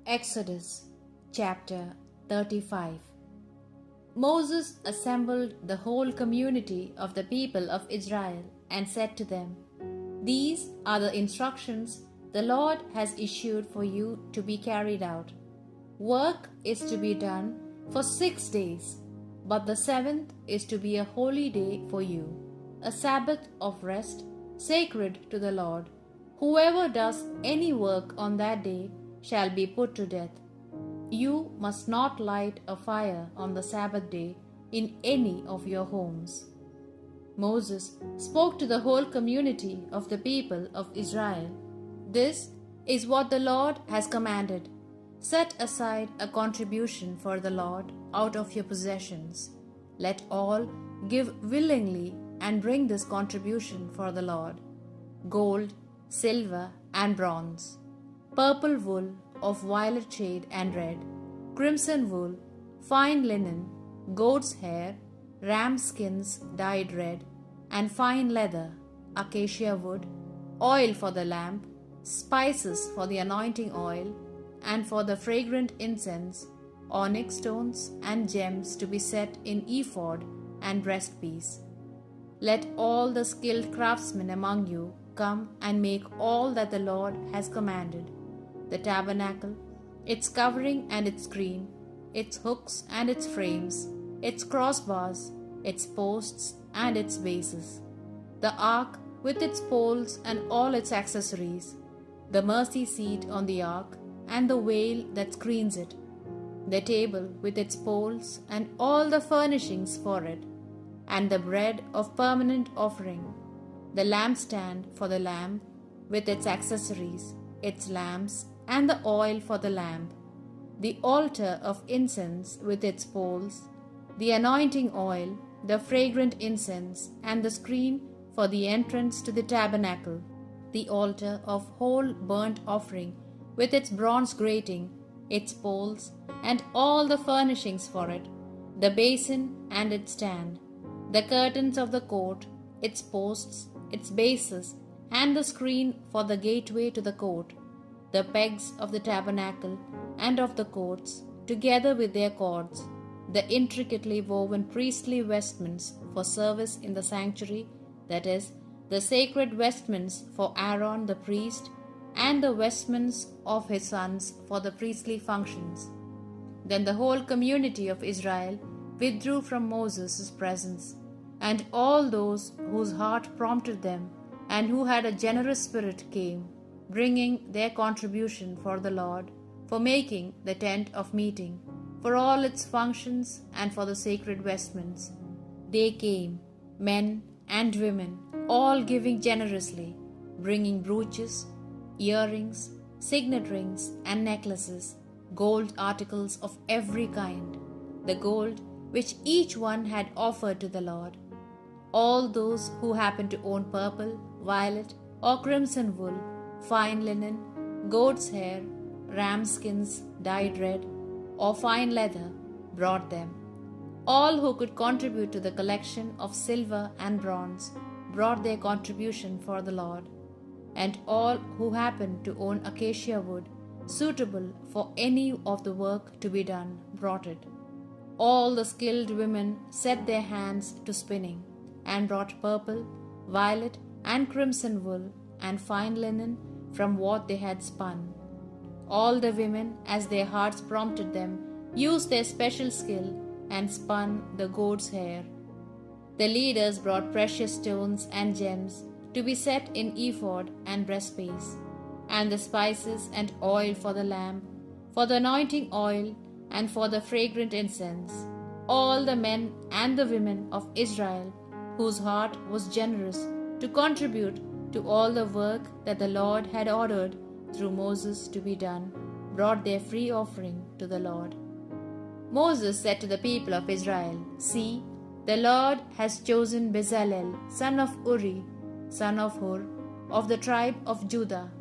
Exodus chapter 35. Moses assembled the whole community of the people of Israel and said to them, "These are the instructions the Lord has issued for you to be carried out. Work is to be done for 6 days, but the seventh is to be a holy day for you, a Sabbath of rest, sacred to the Lord. Whoever does any work on that day shall be put to death. You must not light a fire on the Sabbath day in any of your homes." Moses spoke to the whole community of the people of Israel. "This is what the Lord has commanded. Set aside a contribution for the Lord out of your possessions. Let all give willingly and bring this contribution for the Lord: gold, silver, and bronze, purple wool of violet shade and red, crimson wool, fine linen, goat's hair, ram skins dyed red, and fine leather, acacia wood, oil for the lamp, spices for the anointing oil, and for the fragrant incense, onyx stones and gems to be set in ephod and breastpiece. Let all the skilled craftsmen among you come and make all that the Lord has commanded: the tabernacle, its covering and its screen, its hooks and its frames, its crossbars, its posts and its bases, the ark with its poles and all its accessories, the mercy seat on the ark and the veil that screens it, the table with its poles and all the furnishings for it, and the bread of permanent offering, the lampstand for the lamp with its accessories, its lamps, and the oil for the lamp, the altar of incense with its poles, the anointing oil, the fragrant incense, and the screen for the entrance to the tabernacle, the altar of whole burnt offering with its bronze grating, its poles, and all the furnishings for it, the basin and its stand, the curtains of the court, its posts, its bases, and the screen for the gateway to the court, the pegs of the tabernacle and of the courts, together with their cords, the intricately woven priestly vestments for service in the sanctuary, that is, the sacred vestments for Aaron the priest, and the vestments of his sons for the priestly functions. Then the whole community of Israel withdrew from Moses' presence, and all those whose heart prompted them and who had a generous spirit came, bringing their contribution for the Lord, for making the tent of meeting, for all its functions, and for the sacred vestments. They came, men and women, all giving generously, bringing brooches, earrings, signet rings, and necklaces, gold articles of every kind, the gold which each one had offered to the Lord. All those who happened to own purple, violet, or crimson wool, fine linen, goat's hair, ram skins dyed red, or fine leather, brought them. All who could contribute to the collection of silver and bronze brought their contribution for the Lord. And all who happened to own acacia wood, suitable for any of the work to be done, brought it. All the skilled women set their hands to spinning, and brought purple, violet, and crimson wool, and fine linen from what they had spun. All the women, as their hearts prompted them, used their special skill and spun the goat's hair. The leaders brought precious stones and gems to be set in ephod and breastpiece, and the spices and oil for the lamp, for the anointing oil, and for the fragrant incense. All the men and the women of Israel, whose heart was generous to contribute to all the work that the Lord had ordered through Moses to be done, brought their free offering to the Lord. Moses said to the people of Israel, "See, the Lord has chosen Bezalel, son of Uri, son of Hur, of the tribe of Judah,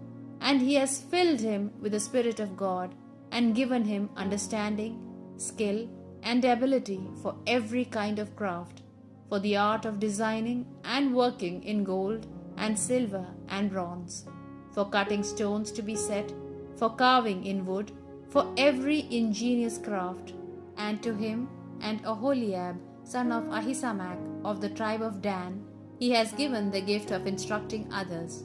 and he has filled him with the Spirit of God and given him understanding, skill, and ability for every kind of craft, for the art of designing and working in gold and silver and bronze, for cutting stones to be set, for carving in wood, for every ingenious craft, and to him and Oholiab, son of Ahisamach of the tribe of Dan, he has given the gift of instructing others.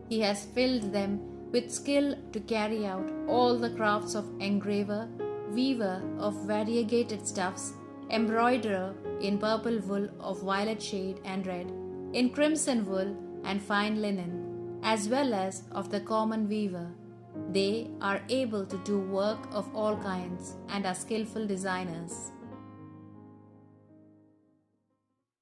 He has filled them with skill to carry out all the crafts of engraver, weaver of variegated stuffs, embroiderer in purple wool of violet shade and red, in crimson wool and fine linen, as well as of the common weaver. They are able to do work of all kinds and are skillful designers.